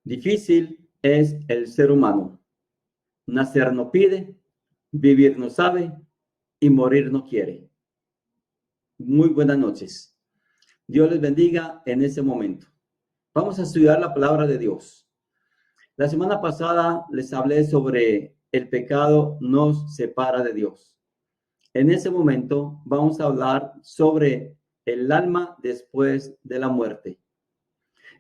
Difícil es el ser humano. Nacer no pide, vivir no sabe y morir no quiere. Muy buenas noches. Dios les bendiga en este momento. Vamos a estudiar la palabra de Dios. La semana pasada les hablé sobre el pecado nos separa de Dios. En ese momento vamos a hablar sobre el alma después de la muerte.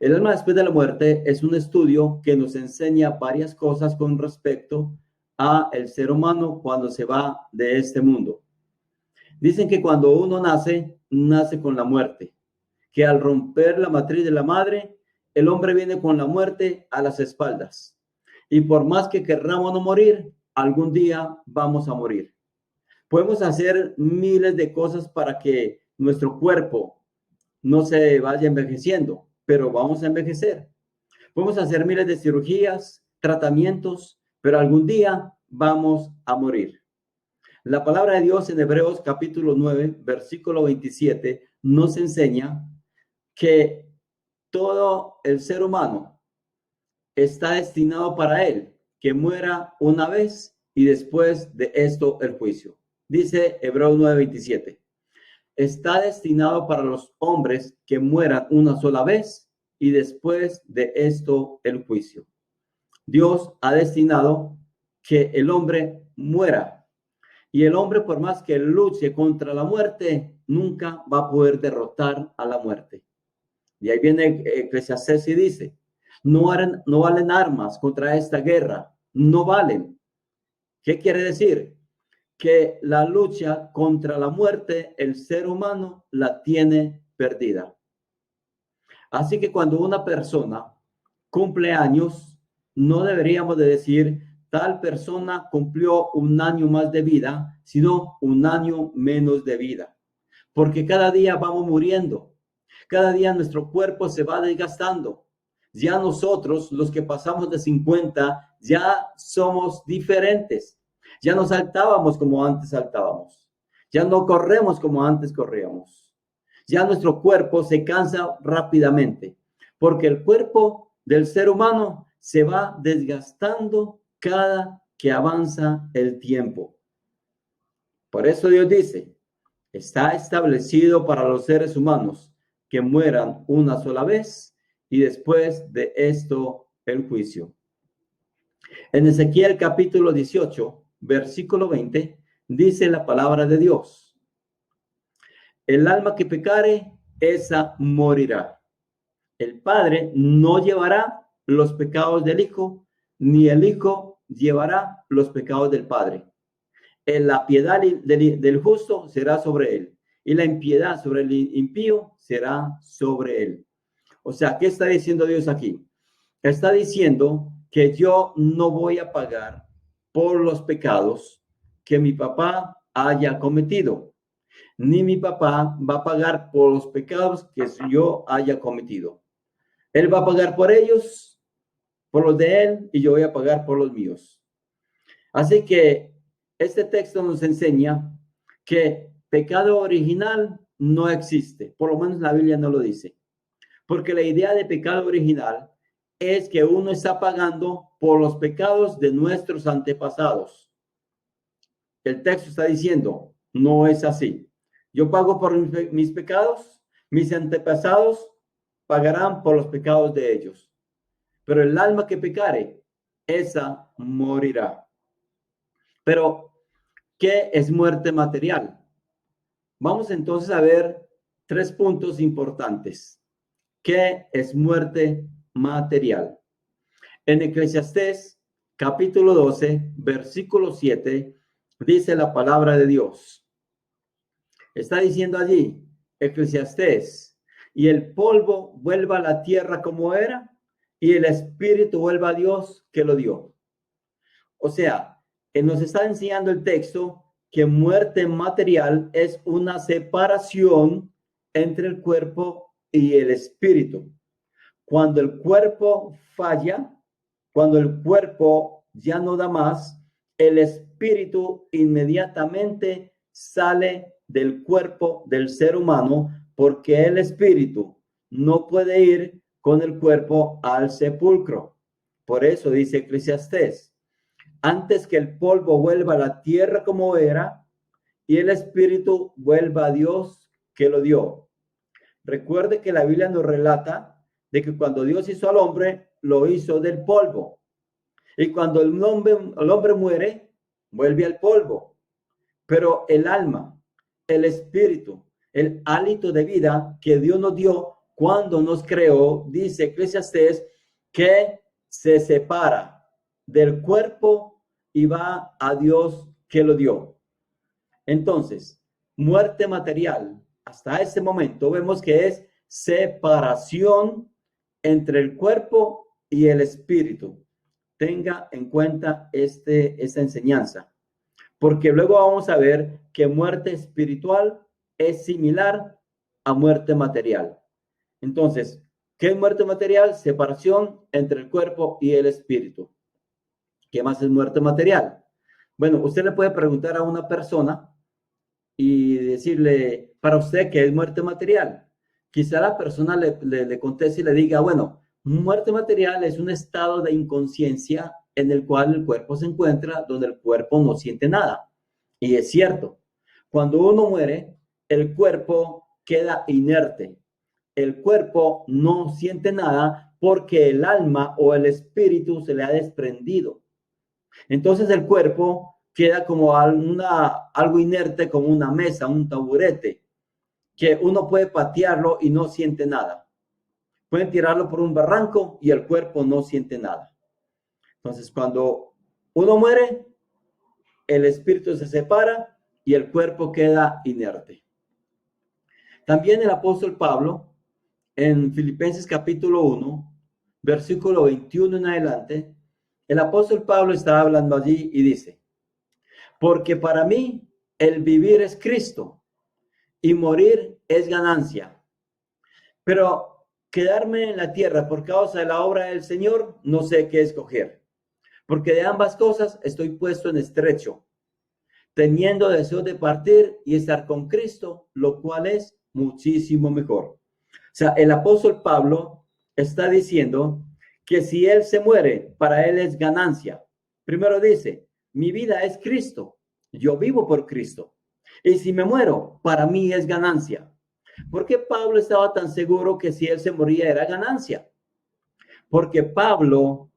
El alma después de la muerte es un estudio que nos enseña varias cosas con respecto a el ser humano cuando se va de este mundo. Dicen que cuando uno nace, nace con la muerte, que al romper la matriz de la madre, el hombre viene con la muerte a las espaldas. Y por más que querramos no morir, algún día vamos a morir. Podemos hacer miles de cosas para que nuestro cuerpo no se vaya envejeciendo, pero vamos a envejecer. Podemos hacer miles de cirugías, tratamientos, pero algún día vamos a morir. La palabra de Dios en Hebreos capítulo 9, versículo 27, nos enseña que todo el ser humano está destinado para él, que muera una vez y después de esto el juicio. Dice Hebreos 9, 27. Está destinado para los hombres que mueran una sola vez y después de esto el juicio. Dios ha destinado que el hombre muera y el hombre, por más que luche contra la muerte, nunca va a poder derrotar a la muerte. Y ahí viene Eclesiastés y dice, no valen armas contra esta guerra, no valen. ¿Qué quiere decir? Que la lucha contra la muerte, el ser humano la tiene perdida. Así que cuando una persona cumple años, no deberíamos de decir tal persona cumplió un año más de vida, sino un año menos de vida. Porque cada día vamos muriendo, cada día nuestro cuerpo se va desgastando. Ya nosotros, los que pasamos de 50, ya somos diferentes. Ya no saltábamos como antes saltábamos. Ya no corremos como antes corríamos. Ya nuestro cuerpo se cansa rápidamente, porque el cuerpo del ser humano se va desgastando cada que avanza el tiempo. Por eso Dios dice, está establecido para los seres humanos que mueran una sola vez y después de esto el juicio. En Ezequiel capítulo 18, versículo 20, dice la palabra de Dios. El alma que pecare, esa morirá. El Padre no llevará los pecados del Hijo, ni el Hijo llevará los pecados del Padre. La piedad del justo será sobre él, y la impiedad sobre el impío será sobre él. O sea, ¿qué está diciendo Dios aquí? Está diciendo que yo no voy a pagar por los pecados que mi papá haya cometido, ni mi papá va a pagar por los pecados que yo haya cometido. Él va a pagar por ellos, por los de él, y yo voy a pagar por los míos. Así que este texto nos enseña que pecado original no existe, por lo menos la Biblia no lo dice, porque la idea de pecado original es que uno está pagando por los pecados de nuestros antepasados. El texto está diciendo, no es así. Yo pago por mis pecados, mis antepasados pagarán por los pecados de ellos. Pero el alma que pecare, esa morirá. Pero, ¿qué es muerte material? Vamos entonces a ver 3 puntos importantes. ¿Qué es muerte material? En Eclesiastés capítulo 12, versículo 7, dice la palabra de Dios. Está diciendo allí, Eclesiastés, y el polvo vuelva a la tierra como era, y el espíritu vuelva a Dios que lo dio. O sea, nos está enseñando el texto que muerte material es una separación entre el cuerpo y el espíritu. Cuando el cuerpo falla, cuando el cuerpo ya no da más, el espíritu inmediatamente sale del cuerpo del ser humano, porque el espíritu no puede ir con el cuerpo al sepulcro. Por eso dice Eclesiastés, antes que el polvo vuelva a la tierra como era y el espíritu vuelva a Dios que lo dio. Recuerde que la Biblia nos relata de que cuando Dios hizo al hombre, lo hizo del polvo. Y cuando el hombre muere, vuelve al polvo. Pero el alma, el espíritu, el hálito de vida que Dios nos dio cuando nos creó, dice Eclesiastés, que se separa del cuerpo y va a Dios que lo dio. Entonces, muerte material, hasta ese momento vemos que es separación entre el cuerpo y el espíritu. Tenga en cuenta esta enseñanza, porque luego vamos a ver que muerte espiritual es similar a muerte material. Entonces, ¿qué es muerte material? Separación entre el cuerpo y el espíritu. ¿Qué más es muerte material? Bueno, usted le puede preguntar a una persona y decirle, para usted, ¿qué es muerte material? Quizá la persona le conteste y le diga, bueno, muerte material es un estado de inconsciencia en el cual el cuerpo se encuentra, donde el cuerpo no siente nada. Y es cierto, cuando uno muere, el cuerpo queda inerte. El cuerpo no siente nada porque el alma o el espíritu se le ha desprendido. Entonces el cuerpo queda como algo inerte, como una mesa, un taburete, que uno puede patearlo y no siente nada. Pueden tirarlo por un barranco y el cuerpo no siente nada. Entonces, cuando uno muere, el espíritu se separa y el cuerpo queda inerte. También el apóstol Pablo, en Filipenses capítulo 1, versículo 21 en adelante, el apóstol Pablo está hablando allí y dice, porque para mí el vivir es Cristo y morir es ganancia. Pero quedarme en la tierra por causa de la obra del Señor, no sé qué escoger. Porque de ambas cosas estoy puesto en estrecho, teniendo deseo de partir y estar con Cristo, lo cual es muchísimo mejor. O sea, el apóstol Pablo está diciendo que si él se muere, para él es ganancia. Primero dice, mi vida es Cristo, yo vivo por Cristo. Y si me muero, para mí es ganancia. ¿Por qué Pablo estaba tan seguro que si él se moría era ganancia? Porque Pablo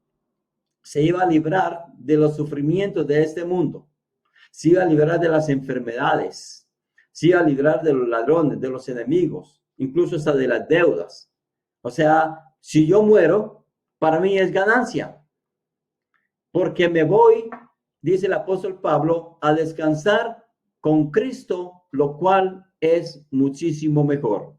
se iba a librar de los sufrimientos de este mundo, se iba a librar de las enfermedades, se iba a librar de los ladrones, de los enemigos, incluso hasta de las deudas. O sea, si yo muero, para mí es ganancia, porque me voy, dice el apóstol Pablo, a descansar con Cristo, lo cual es muchísimo mejor.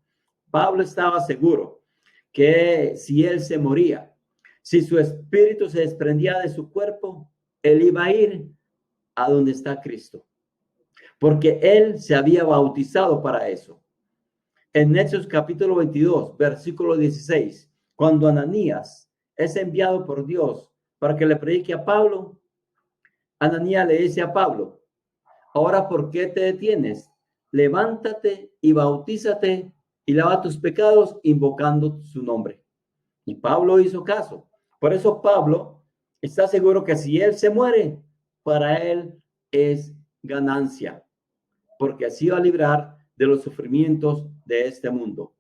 Pablo estaba seguro que si él se moría, si su espíritu se desprendía de su cuerpo, él iba a ir a donde está Cristo, porque él se había bautizado para eso. En Hechos capítulo 22, versículo 16, cuando Ananías es enviado por Dios para que le predique a Pablo, Ananías le dice a Pablo, ahora, ¿por qué te detienes? Levántate y bautízate y lava tus pecados invocando su nombre. Y Pablo hizo caso. Por eso Pablo está seguro que si él se muere, para él es ganancia, porque así va a librar de los sufrimientos de este mundo.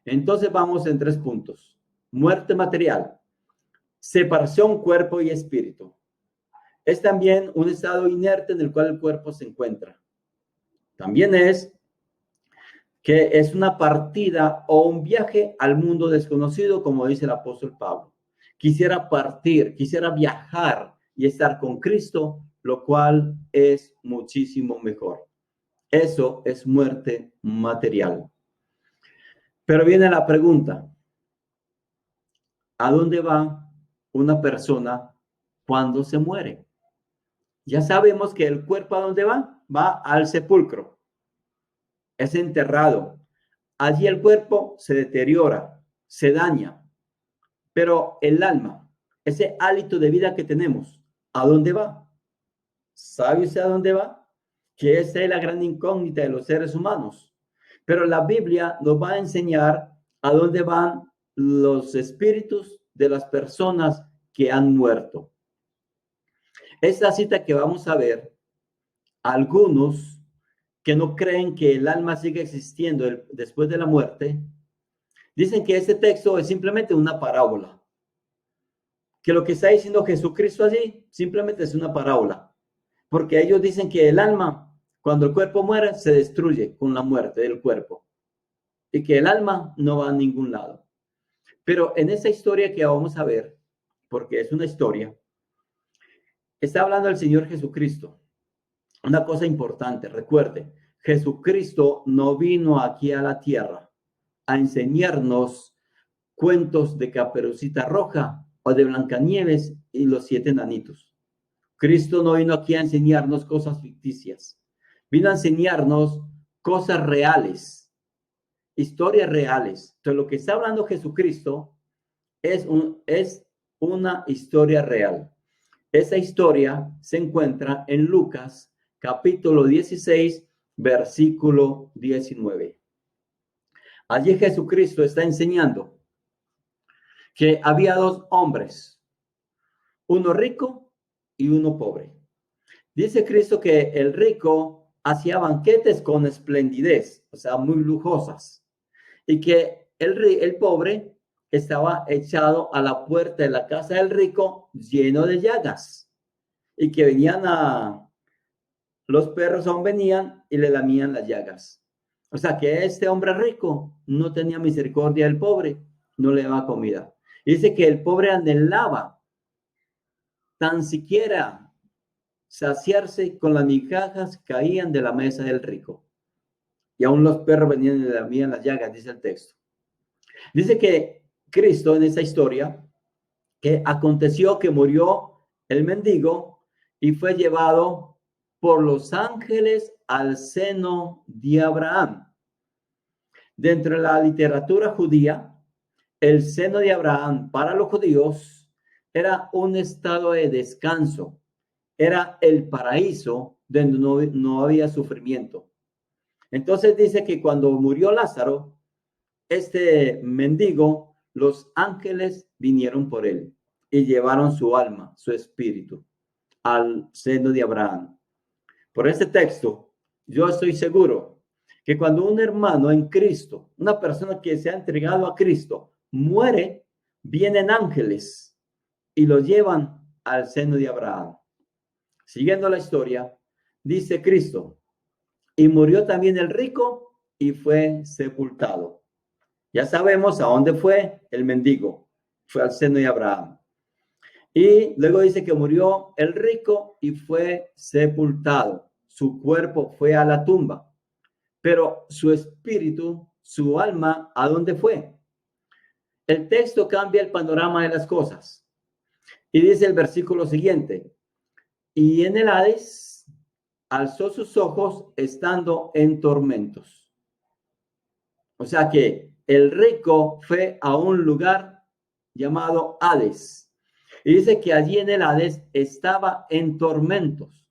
Entonces vamos en 3 puntos. Muerte material, separación cuerpo y espíritu. Es también un estado inerte en el cual el cuerpo se encuentra. También es que es una partida o un viaje al mundo desconocido, como dice el apóstol Pablo. Quisiera partir, quisiera viajar y estar con Cristo, lo cual es muchísimo mejor. Eso es muerte material. Pero viene la pregunta, ¿a dónde va una persona cuando se muere? Ya sabemos que el cuerpo, ¿a dónde va? Va al sepulcro. Es enterrado. Allí el cuerpo se deteriora, se daña. Pero el alma, ese hálito de vida que tenemos, ¿a dónde va? ¿Sabe usted a dónde va? Que esa es la gran incógnita de los seres humanos. Pero la Biblia nos va a enseñar a dónde van los espíritus de las personas que han muerto. Esta cita que vamos a ver, algunos que no creen que el alma sigue existiendo después de la muerte, dicen que este texto es simplemente una parábola, que lo que está diciendo Jesucristo allí simplemente es una parábola, porque ellos dicen que el alma, cuando el cuerpo muere, se destruye con la muerte del cuerpo y que el alma no va a ningún lado. Pero en esa historia que vamos a ver, porque es una historia, está hablando el Señor Jesucristo. Una cosa importante, recuerde, Jesucristo no vino aquí a la tierra a enseñarnos cuentos de Caperucita Roja o de Blancanieves y los 7 enanitos. Cristo no vino aquí a enseñarnos cosas ficticias. Vino a enseñarnos cosas reales, historias reales. Entonces, lo que está hablando Jesucristo es una historia real. Esa historia se encuentra en Lucas, capítulo 16, versículo 19. Allí Jesucristo está enseñando que había 2 hombres, uno rico y uno pobre. Dice Cristo que el rico hacía banquetes con esplendidez, o sea, muy lujosas, y que el pobre estaba echado a la puerta de la casa del rico lleno de llagas, y que los perros aún venían y le lamían las llagas. O sea, que este hombre rico no tenía misericordia del pobre, no le daba comida. Dice que el pobre anhelaba tan siquiera saciarse con las migajas que caían de la mesa del rico. Y aún los perros venían y le lamían las llagas, dice el texto. Dice que Cristo en esa historia, que aconteció que murió el mendigo y fue llevado por los ángeles al seno de Abraham. Dentro de la literatura judía, el seno de Abraham para los judíos era un estado de descanso, era el paraíso donde no había sufrimiento. Entonces dice que cuando murió Lázaro, este mendigo, los ángeles vinieron por él y llevaron su alma, su espíritu, al seno de Abraham. Por este texto, yo estoy seguro que cuando un hermano en Cristo, una persona que se ha entregado a Cristo, muere, vienen ángeles y lo llevan al seno de Abraham. Siguiendo la historia, dice Cristo, y murió también el rico y fue sepultado. Ya sabemos a dónde fue el mendigo, fue al seno de Abraham. Y luego dice que murió el rico y fue sepultado. Su cuerpo fue a la tumba, pero su espíritu, su alma, ¿a dónde fue? El texto cambia el panorama de las cosas. Y dice el versículo siguiente, y en el Hades alzó sus ojos estando en tormentos. O sea que el rico fue a un lugar llamado Hades. Y dice que allí en el Hades estaba en tormentos.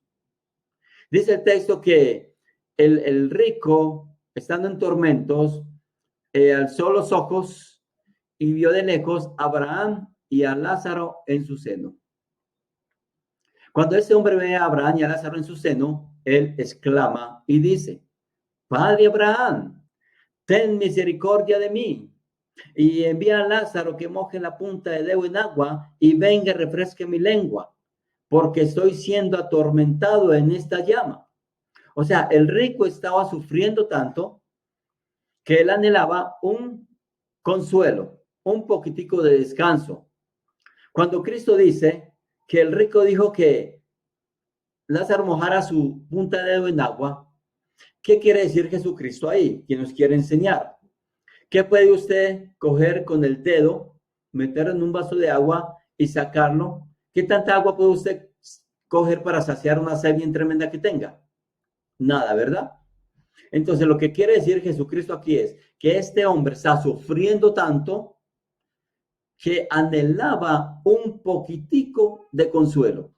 Dice el texto que el rico, estando en tormentos, alzó los ojos y vio de lejos a Abraham y a Lázaro en su seno. Cuando ese hombre ve a Abraham y a Lázaro en su seno, él exclama y dice, Padre Abraham, ten misericordia de mí y envía a Lázaro que moje la punta de dedo en agua y venga y refresque mi lengua, porque estoy siendo atormentado en esta llama. O sea, el rico estaba sufriendo tanto que él anhelaba un consuelo, un poquitico de descanso. Cuando Cristo dice que el rico dijo que Lázaro mojara su punta de dedo en agua, ¿qué quiere decir Jesucristo ahí? Que nos quiere enseñar. ¿Qué puede usted coger con el dedo, meterlo en un vaso de agua y sacarlo? ¿Qué tanta agua puede usted coger para saciar una sed bien tremenda que tenga? Nada, ¿verdad? Entonces, lo que quiere decir Jesucristo aquí es que este hombre está sufriendo tanto que anhelaba un poquitico de consuelo.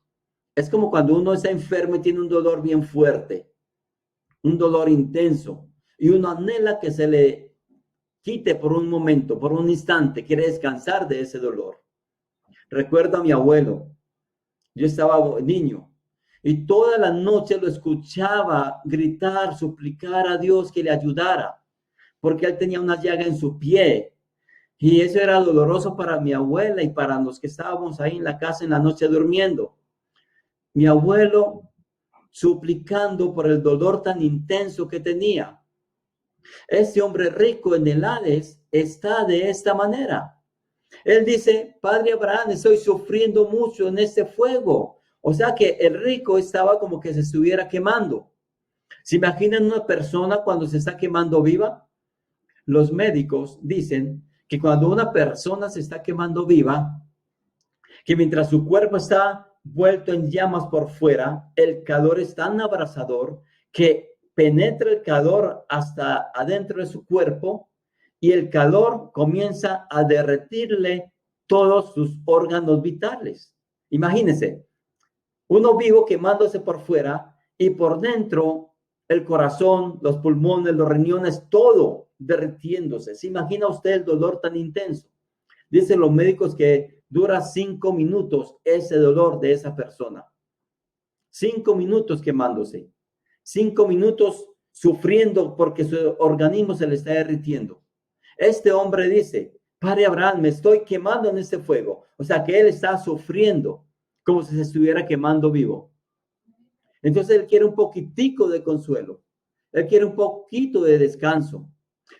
Es como cuando uno está enfermo y tiene un dolor bien fuerte, un dolor intenso, y uno anhela que se le quite por un momento, por un instante, quiere descansar de ese dolor. Recuerdo a mi abuelo. Yo estaba niño y toda la noche lo escuchaba gritar, suplicar a Dios que le ayudara, porque él tenía una llaga en su pie. Y eso era doloroso para mi abuela y para los que estábamos ahí en la casa en la noche durmiendo. Mi abuelo suplicando por el dolor tan intenso que tenía. Este hombre rico en el Hades está de esta manera. Él dice, Padre Abraham, estoy sufriendo mucho en este fuego. O sea que el rico estaba como que se estuviera quemando. ¿Se imaginan una persona cuando se está quemando viva? Los médicos dicen que cuando una persona se está quemando viva, que mientras su cuerpo está vuelto en llamas por fuera, el calor es tan abrasador que penetra el calor hasta adentro de su cuerpo y el calor comienza a derretirle todos sus órganos vitales. Imagínense, uno vivo quemándose por fuera y por dentro el corazón, los pulmones, los riñones, todo derritiéndose. ¿Se imagina usted el dolor tan intenso? Dicen los médicos que dura 5 minutos ese dolor de esa persona. 5 minutos quemándose. 5 minutos sufriendo porque su organismo se le está derritiendo. Este hombre dice, Padre Abraham, me estoy quemando en este fuego. O sea que él está sufriendo como si se estuviera quemando vivo. Entonces él quiere un poquitico de consuelo. Él quiere un poquito de descanso.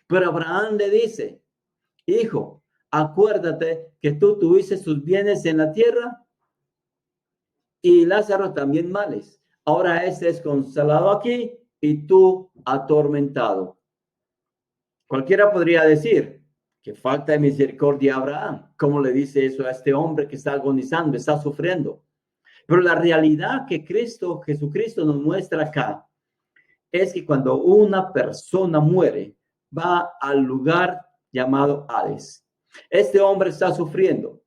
Pero Abraham le dice, hijo, acuérdate que tú tuviste sus bienes en la tierra y Lázaro también males. Ahora este es consolado aquí y tú atormentado. Cualquiera podría decir que falta de misericordia a Abraham. ¿Cómo le dice eso a este hombre que está agonizando, está sufriendo? Pero la realidad que Jesucristo nos muestra acá es que cuando una persona muere, va al lugar llamado Hades. Este hombre está sufriendo.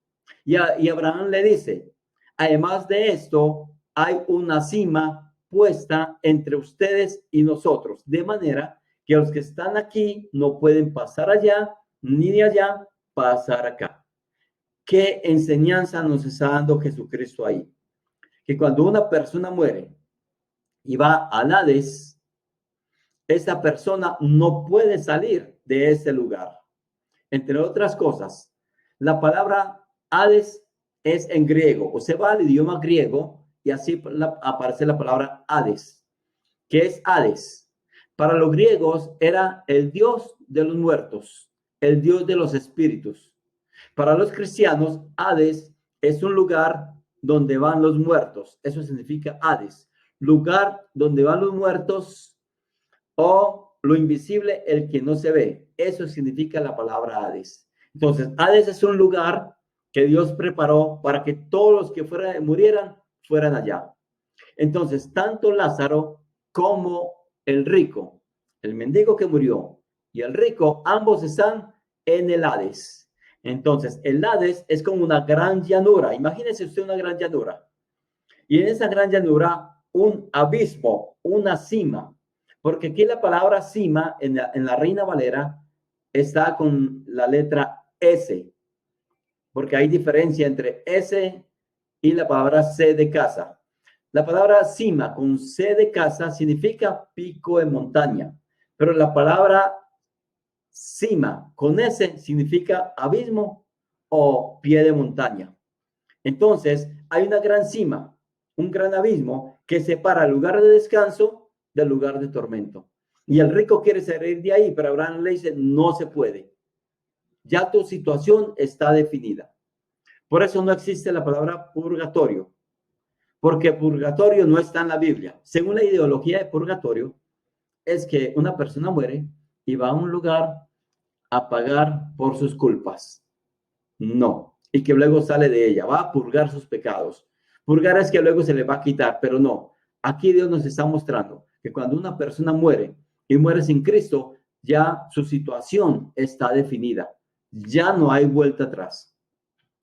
Y Abraham le dice, además de esto, hay una cima puesta entre ustedes y nosotros, de manera que los que están aquí no pueden pasar allá, ni de allá pasar acá. ¿Qué enseñanza nos está dando Jesucristo ahí? Que cuando una persona muere y va al Hades, esa persona no puede salir de ese lugar. Entre otras cosas, la palabra Hades es en griego, o se va al idioma griego y así aparece la palabra Hades. ¿Qué es Hades? Para los griegos era el dios de los muertos, el dios de los espíritus. Para los cristianos, Hades es un lugar donde van los muertos. Eso significa Hades, lugar donde van los muertos o lo invisible, el que no se ve. Eso significa la palabra Hades. Entonces, Hades es un lugar que Dios preparó para que todos los que murieran, fueran allá. Entonces, tanto Lázaro como el rico, el mendigo que murió y el rico, ambos están en el Hades. Entonces, el Hades es como una gran llanura. Imagínese usted una gran llanura. Y en esa gran llanura, un abismo, una cima. Porque aquí la palabra cima en la Reina Valera está con la letra S. Porque hay diferencia entre S y la palabra C de casa. La palabra cima con C de casa significa pico de montaña. Pero la palabra cima con S significa abismo o pie de montaña. Entonces, hay una gran cima, un gran abismo que separa el lugar de descanso del lugar de tormento. Y el rico quiere salir de ahí, pero Abraham le dice, no se puede. Ya tu situación está definida. Por eso no existe la palabra purgatorio, porque purgatorio no está en la Biblia. Según la ideología de purgatorio, es que una persona muere y va a un lugar a pagar por sus culpas. No. Y que luego sale de ella, va a purgar sus pecados. Purgar es que luego se le va a quitar, pero no. Aquí Dios nos está mostrando que cuando una persona muere y muere sin Cristo, ya su situación está definida. Ya no hay vuelta atrás.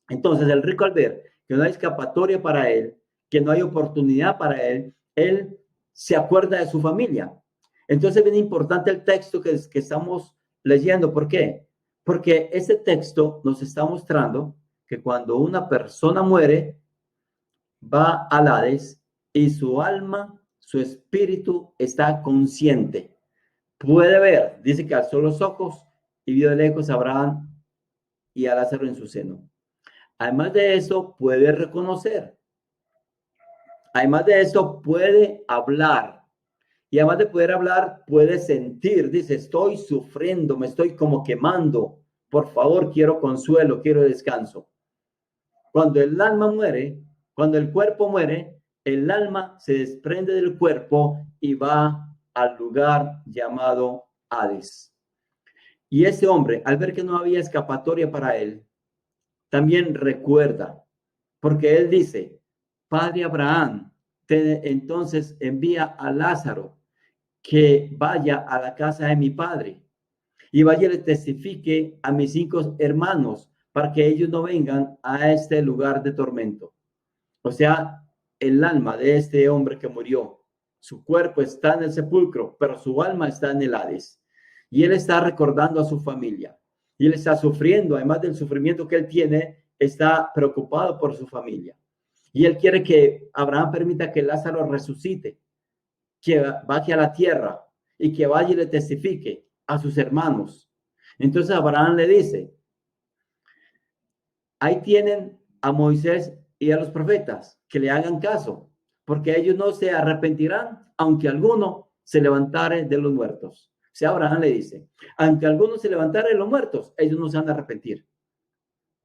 Entonces el rico al ver que no hay escapatoria para él, que no hay oportunidad para él se acuerda de su familia. Entonces es bien importante el texto que estamos leyendo. ¿Por qué? Porque este texto nos está mostrando que cuando una persona muere, va al Hades y su alma, su espíritu está consciente. Puede ver, dice que alzó los ojos y vio de lejos a Abraham y a Lázaro en su seno. Además de eso, puede reconocer. Además de eso, puede hablar. Y además de poder hablar, puede sentir. Dice, estoy sufriendo, me estoy como quemando. Por favor, quiero consuelo, quiero descanso. Cuando el alma muere, cuando el cuerpo muere, el alma se desprende del cuerpo y va al lugar llamado Hades. Y ese hombre, al ver que no había escapatoria para él, también recuerda, porque él dice, Padre Abraham, entonces envía a Lázaro que vaya a la casa de mi padre y vaya y le testifique a mis 5 hermanos para que ellos no vengan a este lugar de tormento. O sea, el alma de este hombre que murió, su cuerpo está en el sepulcro, pero su alma está en el Hades. Y él está recordando a su familia. Y él está sufriendo, además del sufrimiento que él tiene, está preocupado por su familia. Y él quiere que Abraham permita que Lázaro resucite, que baje a la tierra y que vaya y le testifique a sus hermanos. Entonces Abraham le dice, ahí tienen a Moisés y a los profetas, que le hagan caso, porque ellos no se arrepentirán, aunque alguno se levantare de los muertos. O sea, Abraham le dice, aunque alguno se levantare de los muertos, ellos no se van a arrepentir.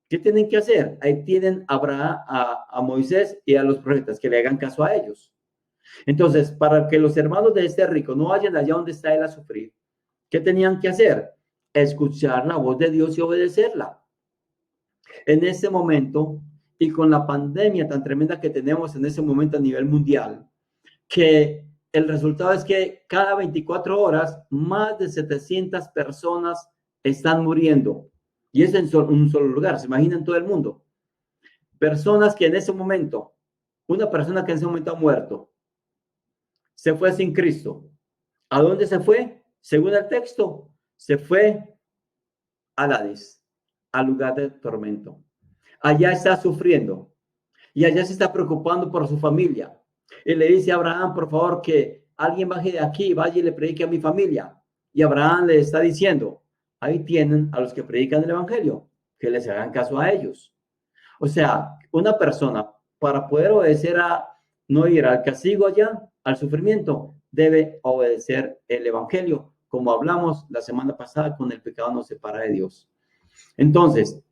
¿Qué tienen que hacer? Ahí tienen a Moisés y a los profetas, que le hagan caso a ellos. Entonces, para que los hermanos de este rico no vayan allá donde está él a sufrir, ¿qué tenían que hacer? Escuchar la voz de Dios y obedecerla. En ese momento, y con la pandemia tan tremenda que tenemos en ese momento a nivel mundial, que el resultado es que cada 24 horas más de 700 personas están muriendo. Y es en un solo lugar, se imaginan todo el mundo. Personas que en ese momento, una persona que en ese momento ha muerto, se fue sin Cristo. ¿A dónde se fue? Según el texto, se fue a Hades, al lugar de tormento. Allá está sufriendo y allá se está preocupando por su familia. Y le dice a Abraham, por favor, que alguien baje de aquí, vaya y le predique a mi familia. Y Abraham le está diciendo, ahí tienen a los que predican el evangelio, que les hagan caso a ellos. O sea, una persona para poder obedecer a no ir al castigo allá, al sufrimiento, debe obedecer el evangelio, como hablamos la semana pasada, con el pecado nos separa de Dios. Entonces,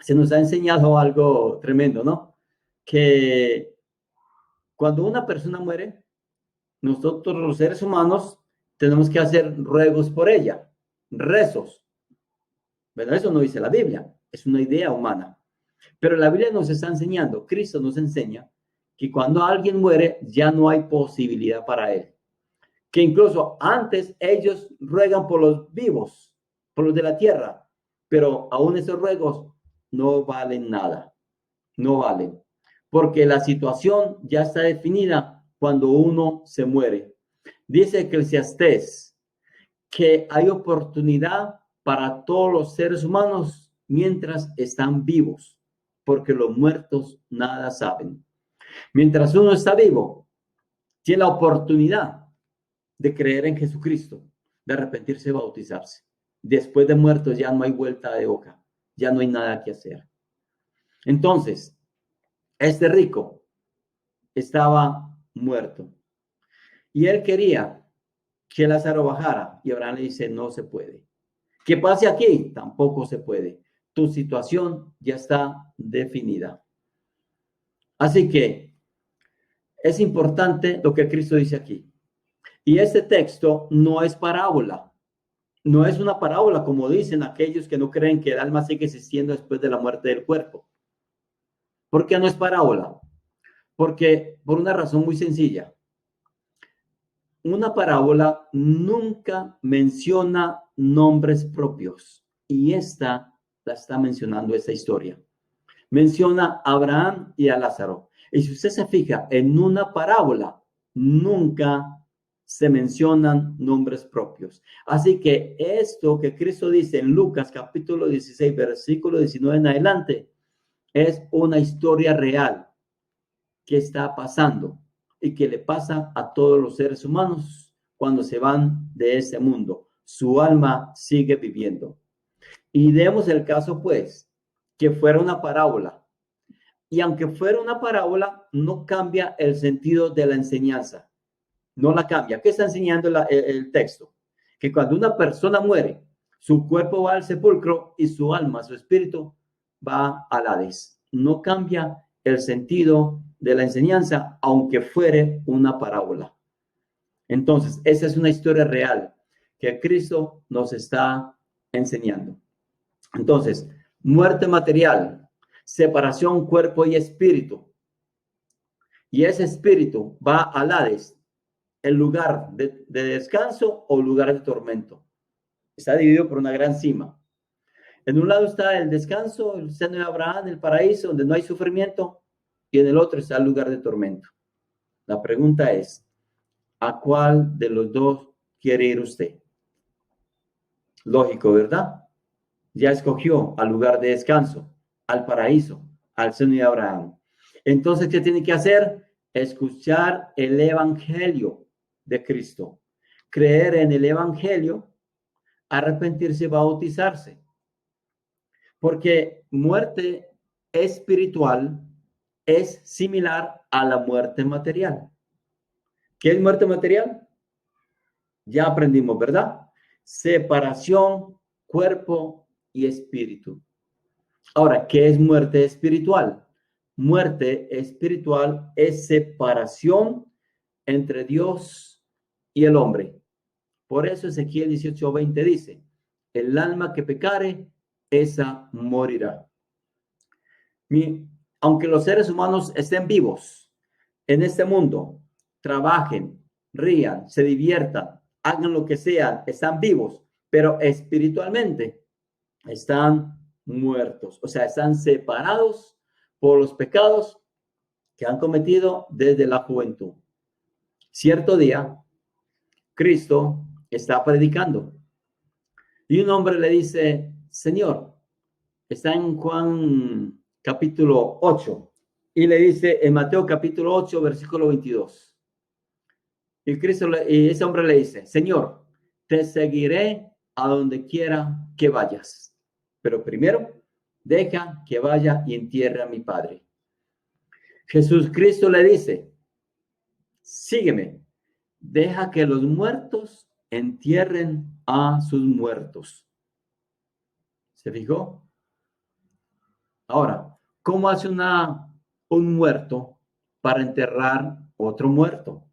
se nos ha enseñado algo tremendo, ¿no? Que cuando una persona muere, nosotros los seres humanos tenemos que hacer ruegos por ella, rezos. Pero eso no dice la Biblia, es una idea humana. Pero la Biblia nos está enseñando, Cristo nos enseña que cuando alguien muere ya no hay posibilidad para él. Que incluso antes ellos ruegan por los vivos, por los de la tierra, pero aún esos ruegos no valen nada, no valen, porque la situación ya está definida cuando uno se muere. Dice Eclesiastés que hay oportunidad para todos los seres humanos mientras están vivos, porque los muertos nada saben. Mientras uno está vivo, tiene la oportunidad de creer en Jesucristo, de arrepentirse y bautizarse. Después de muertos ya no hay vuelta de hoja, ya no hay nada que hacer. Entonces, este rico estaba muerto y él quería que Lázaro bajara y Abraham le dice, no se puede. ¿Qué pase aquí? Tampoco se puede. Tu situación ya está definida. Así que es importante lo que Cristo dice aquí. Y este texto no es parábola. No es una parábola como dicen aquellos que no creen que el alma sigue existiendo después de la muerte del cuerpo. ¿Por qué no es parábola? Porque por una razón muy sencilla. Una parábola nunca menciona nombres propios. Y esta la está mencionando esta historia. Menciona a Abraham y a Lázaro. Y si usted se fija en una parábola, nunca se mencionan nombres propios. Así que esto que Cristo dice en Lucas capítulo 16, versículo 19 en adelante, Es una historia real que está pasando y que le pasa a todos los seres humanos cuando se van de este mundo. Su alma sigue viviendo. Y demos el caso, pues, que fuera una parábola. Y aunque fuera una parábola, no cambia el sentido de la enseñanza. No la cambia. ¿Qué está enseñando el texto? Que cuando una persona muere, su cuerpo va al sepulcro y su alma, su espíritu, va al Hades. No cambia el sentido de la enseñanza, aunque fuere una parábola. Entonces, esa es una historia real que Cristo nos está enseñando. Entonces, muerte material, separación cuerpo y espíritu. Y ese espíritu va al Hades, el lugar de descanso o lugar de tormento. Está dividido por una gran cima. En un lado está el descanso, el seno de Abraham, el paraíso, donde no hay sufrimiento, y en el otro está el lugar de tormento. La pregunta es, ¿a cuál de los dos quiere ir usted? Lógico, ¿verdad? Ya escogió al lugar de descanso, al paraíso, al seno de Abraham. Entonces, ¿qué tiene que hacer? Escuchar el evangelio de Cristo, creer en el evangelio, arrepentirse y bautizarse. Porque muerte espiritual es similar a la muerte material. ¿Qué es muerte material? Ya aprendimos, ¿verdad? Separación, cuerpo y espíritu. Ahora, ¿qué es muerte espiritual? Muerte espiritual es separación entre Dios y el hombre. Por eso Ezequiel 18:20 dice, el alma que pecare, esa morirá. Aunque los seres humanos estén vivos en este mundo, trabajen, rían, se diviertan, hagan lo que sea, están vivos, pero espiritualmente están muertos, o sea, están separados por los pecados que han cometido desde la juventud. Cierto día, Cristo está predicando y un hombre le dice, Señor, está en Juan capítulo 8 y le dice en Mateo capítulo 8, versículo 22. Y ese hombre le dice, Señor, te seguiré a donde quiera que vayas. Pero primero, deja que vaya y entierre a mi padre. Jesús Cristo le dice, sígueme, deja que los muertos entierren a sus muertos. ¿Se fijó? Ahora, ¿cómo hace un muerto para enterrar otro muerto?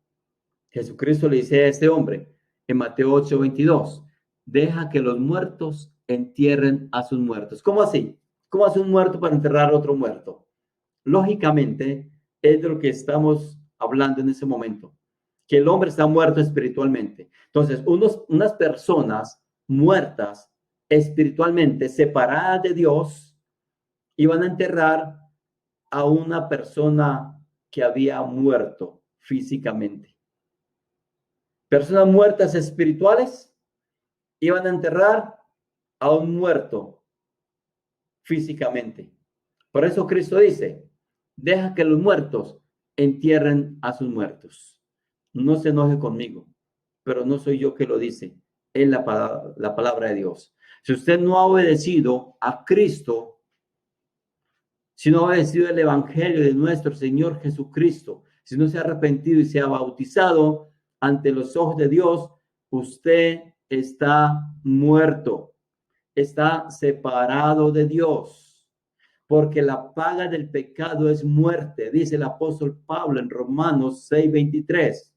Jesucristo le dice a este hombre en Mateo 8:22, deja que los muertos entierren a sus muertos. ¿Cómo así? ¿Cómo hace un muerto para enterrar a otro muerto? Lógicamente, es de lo que estamos hablando en ese momento, que el hombre está muerto espiritualmente. Entonces, unas personas muertas espiritualmente, separadas de Dios, iban a enterrar a una persona que había muerto físicamente. Personas muertas espirituales iban a enterrar a un muerto físicamente. Por eso Cristo dice, deja que los muertos entierren a sus muertos. No se enoje conmigo, pero no soy yo que lo dice, es la palabra de Dios. Si usted no ha obedecido a Cristo, si no ha obedecido el evangelio de nuestro Señor Jesucristo, si no se ha arrepentido y se ha bautizado ante los ojos de Dios, usted está muerto, está separado de Dios. Porque la paga del pecado es muerte, dice el apóstol Pablo en Romanos 6:23.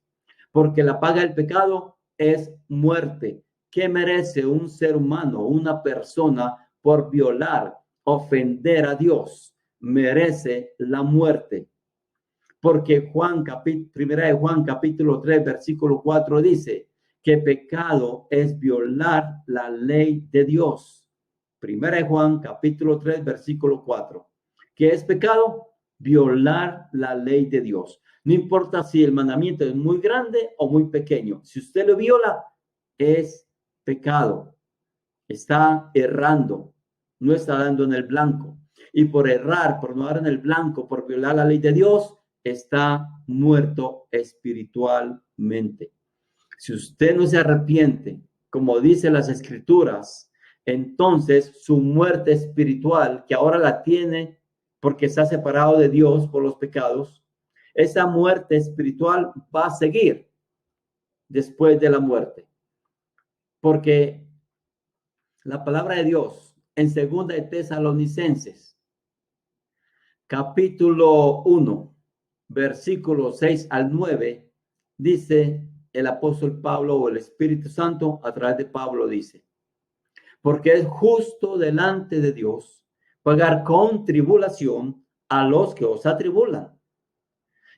Porque la paga del pecado es muerte. ¿Qué merece un ser humano, una persona, por violar, ofender a Dios? Merece la muerte. Porque Primera de Juan capítulo 3, versículo 4 dice que pecado es violar la ley de Dios. Primera de Juan capítulo 3, versículo 4. ¿Qué es pecado? Violar la ley de Dios. No importa si el mandamiento es muy grande o muy pequeño. Si usted lo viola, es pecado. Está errando. No está dando en el blanco. y por errar, por no dar en el blanco, por violar la ley de Dios, está muerto espiritualmente. Si usted no se arrepiente, como dicen las escrituras, entonces su muerte espiritual, que ahora la tiene porque está separado de Dios por los pecados, esa muerte espiritual va a seguir después de la muerte. Porque la palabra de Dios en 2 de Tesalonicenses, capítulo 1, versículos 6 al 9, dice el apóstol Pablo, o el Espíritu Santo a través de Pablo, dice: porque es justo delante de Dios pagar con tribulación a los que os atribulan,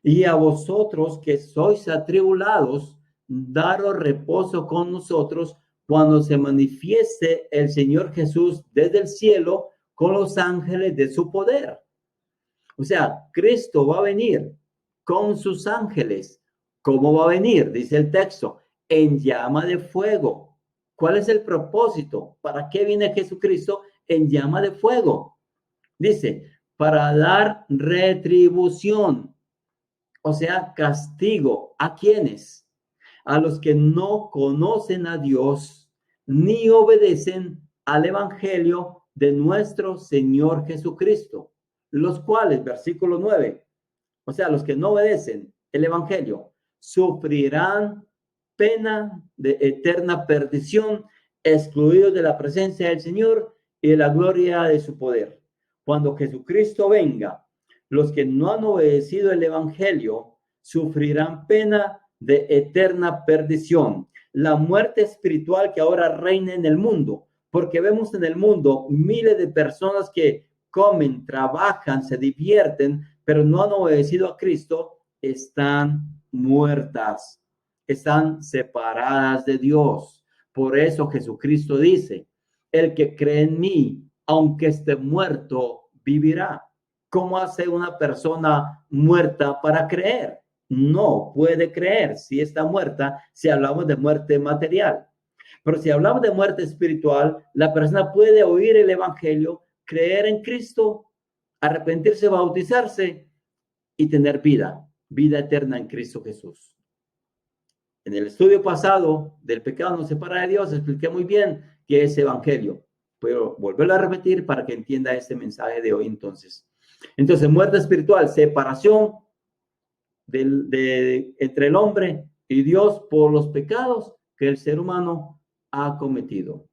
y a vosotros que sois atribulados, daros reposo con nosotros cuando se manifieste el Señor Jesús desde el cielo con los ángeles de su poder. O sea, Cristo va a venir con sus ángeles. ¿Cómo va a venir? Dice el texto, en llama de fuego. ¿Cuál es el propósito? ¿Para qué viene Jesucristo en llama de fuego? Dice, para dar retribución, o sea, castigo. ¿A quiénes? A los que no conocen a Dios ni obedecen al evangelio de nuestro Señor Jesucristo, los cuales, versículo 9, o sea, los que no obedecen el evangelio, sufrirán pena de eterna perdición, excluidos de la presencia del Señor y de la gloria de su poder. Cuando Jesucristo venga, los que no han obedecido el evangelio sufrirán pena de eterna perdición. La muerte espiritual que ahora reina en el mundo, porque vemos en el mundo miles de personas que comen, trabajan, se divierten, pero no han obedecido a Cristo, están muertas, están separadas de Dios. Por eso Jesucristo dice, el que cree en mí, aunque esté muerto, vivirá. ¿Cómo hace una persona muerta para creer? No puede creer si está muerta, si hablamos de muerte material. Pero si hablamos de muerte espiritual, la persona puede oír el evangelio, creer en Cristo, arrepentirse, bautizarse y tener vida eterna en Cristo Jesús. En el estudio pasado del pecado nos separa de Dios, expliqué muy bien qué es evangelio. Pero volverlo a repetir para que entienda este mensaje de hoy entonces. Entonces, muerte espiritual, separación entre el hombre y Dios por los pecados que el ser humano ha cometido.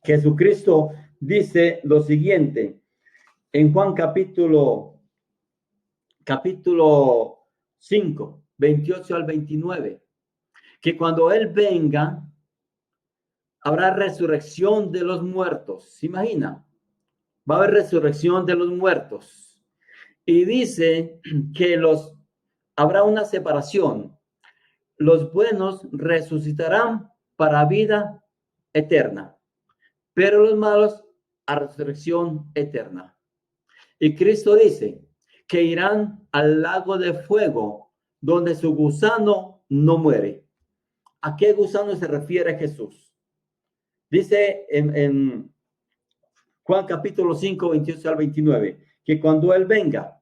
Jesucristo dice lo siguiente en Juan capítulo 5, 28 al 29, que cuando Él venga, habrá resurrección de los muertos. ¿Se imagina? Va a haber resurrección de los muertos. Y dice que habrá una separación. Los buenos resucitarán para vida eterna, pero los malos a resurrección eterna. Y Cristo dice que irán al lago de fuego, donde su gusano no muere. ¿A qué gusano se refiere Jesús? Dice en Juan capítulo 5, 28 al 29, que cuando Él venga,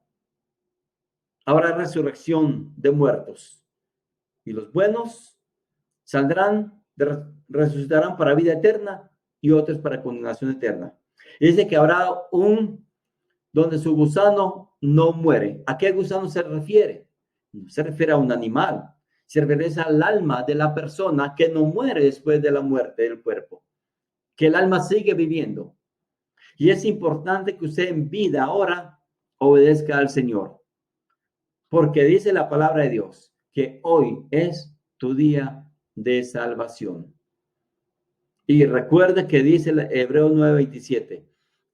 habrá resurrección de muertos. Y los buenos saldrán, resucitarán para vida eterna y otros para condenación eterna. Y dice que habrá donde su gusano no muere. ¿A qué gusano se refiere? No se refiere a un animal, se refiere al alma de la persona que no muere después de la muerte del cuerpo, que el alma sigue viviendo. Y es importante que usted en vida ahora obedezca al Señor, porque dice la palabra de Dios que hoy es tu día de salvación. Y recuerde que dice Hebreos 9:27,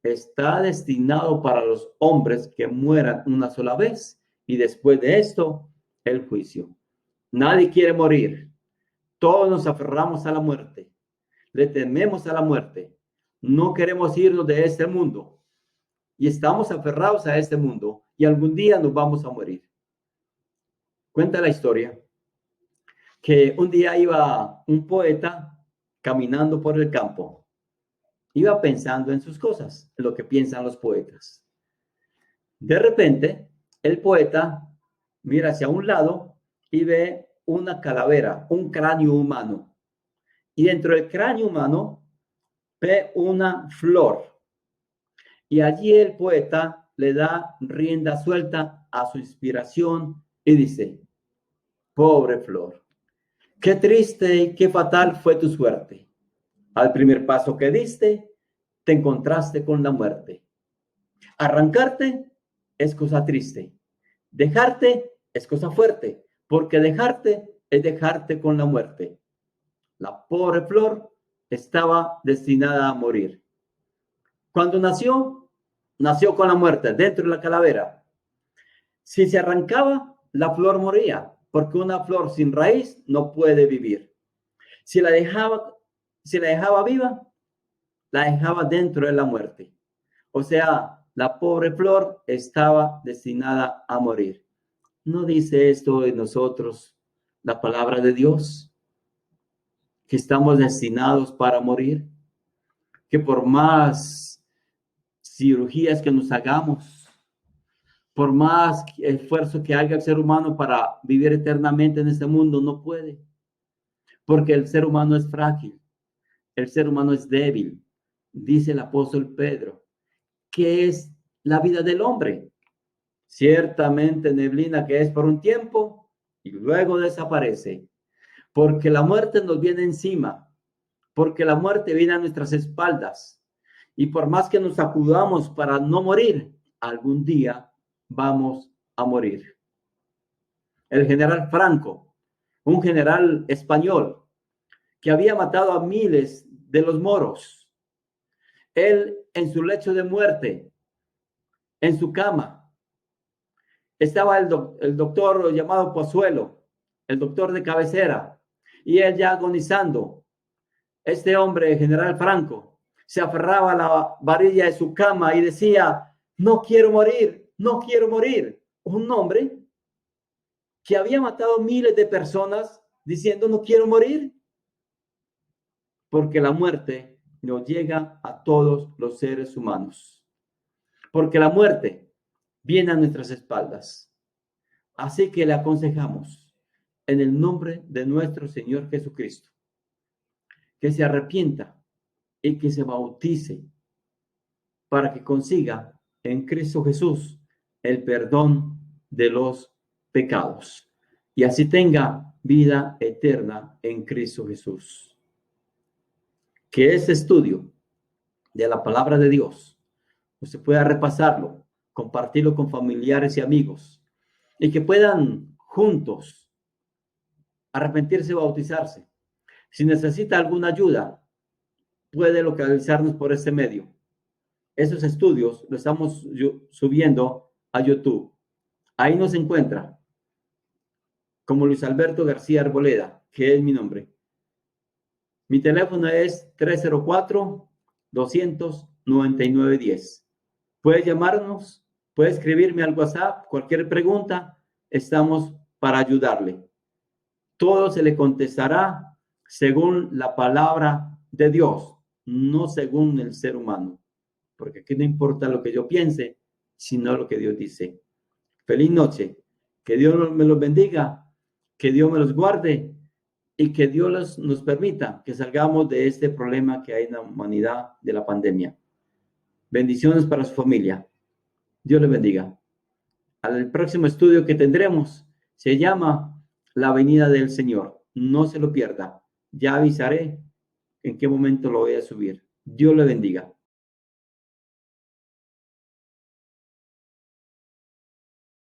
está destinado para los hombres que mueran una sola vez y después de esto el juicio. Nadie quiere morir. Todos nos aferramos a la muerte. Le tememos a la muerte. No queremos irnos de este mundo. Y estamos aferrados a este mundo y algún día nos vamos a morir. Cuenta la historia que un día iba un poeta caminando por el campo. Iba pensando en sus cosas, en lo que piensan los poetas. De repente, el poeta mira hacia un lado y ve una calavera, un cráneo humano. Y dentro del cráneo humano ve una flor. Y allí el poeta le da rienda suelta a su inspiración y dice: pobre flor, qué triste y qué fatal fue tu suerte. Al primer paso que diste, te encontraste con la muerte. Arrancarte es cosa triste. Dejarte es cosa fuerte, porque dejarte es dejarte con la muerte. La pobre flor estaba destinada a morir. Cuando nació, nació con la muerte dentro de la calavera. Si se arrancaba, la flor moría, porque una flor sin raíz no puede vivir. Si la dejaba viva, la dejaba dentro de la muerte. O sea, la pobre flor estaba destinada a morir. ¿No dice esto de nosotros la palabra de Dios? Que estamos destinados para morir, que por más cirugías que nos hagamos, por más esfuerzo que haga el ser humano para vivir eternamente en este mundo, no puede, porque el ser humano es frágil, el ser humano es débil. Dice el apóstol Pedro, ¿qué es la vida del hombre? Ciertamente neblina que es por un tiempo y luego desaparece, porque la muerte nos viene encima, porque la muerte viene a nuestras espaldas. Y por más que nos sacudamos para no morir, algún día vamos a morir. El general Franco, un general español que había matado a miles de los moros, él en su lecho de muerte, en su cama, estaba el doctor llamado Pozuelo, el doctor de cabecera, y él ya agonizando. Este hombre, general Franco, se aferraba a la varilla de su cama y decía: no quiero morir, no quiero morir. Un hombre que había matado miles de personas diciendo: no quiero morir. Porque la muerte nos llega a todos los seres humanos. Porque la muerte viene a nuestras espaldas. Así que le aconsejamos, en el nombre de nuestro Señor Jesucristo, que se arrepienta y que se bautice para que consiga en Cristo Jesús el perdón de los pecados y así tenga vida eterna en Cristo Jesús. Que este estudio de la palabra de Dios usted pueda repasarlo, compartirlo con familiares y amigos y que puedan juntos arrepentirse y bautizarse. Si necesita alguna ayuda, puede localizarnos por este medio. Esos estudios los estamos subiendo a YouTube. Ahí nos encuentra como Luis Alberto García Arboleda, que es mi nombre. Mi teléfono es 304-200-9910. Puede llamarnos, puede escribirme al WhatsApp, cualquier pregunta, estamos para ayudarle. Todo se le contestará según la palabra de Dios, no según el ser humano. Porque aquí no importa lo que yo piense, sino lo que Dios dice. Feliz noche. Que Dios me los bendiga, que Dios me los guarde y que Dios nos permita que salgamos de este problema que hay en la humanidad de la pandemia. Bendiciones para su familia. Dios les bendiga. Al próximo estudio que tendremos se llama La venida del Señor. No se lo pierda. Ya avisaré en qué momento lo voy a subir. Dios le bendiga.